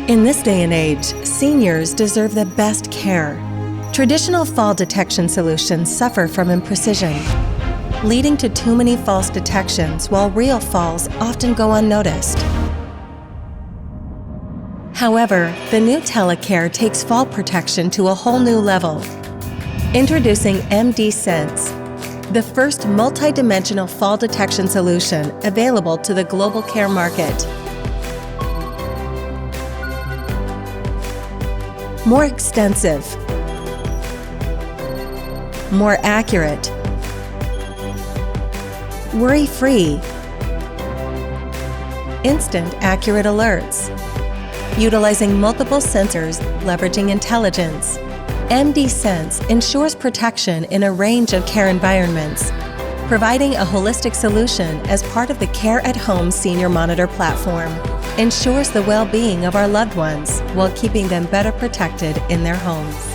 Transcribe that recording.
In this day and age, seniors deserve the best care. Traditional fall detection solutions suffer from imprecision, leading to too many false detections while real falls often go unnoticed. However, the new TeleCare takes fall protection to a whole new level. Introducing MDsense, the first multidimensional fall detection solution available to the global care market. More extensive, more accurate, worry-free, instant accurate alerts. Utilizing multiple sensors, leveraging intelligence, MDsense ensures protection in a range of care environments, providing a holistic solution as part of the Care at Home Senior Monitor platform. Ensures the well-being of our loved ones while keeping them better protected in their homes.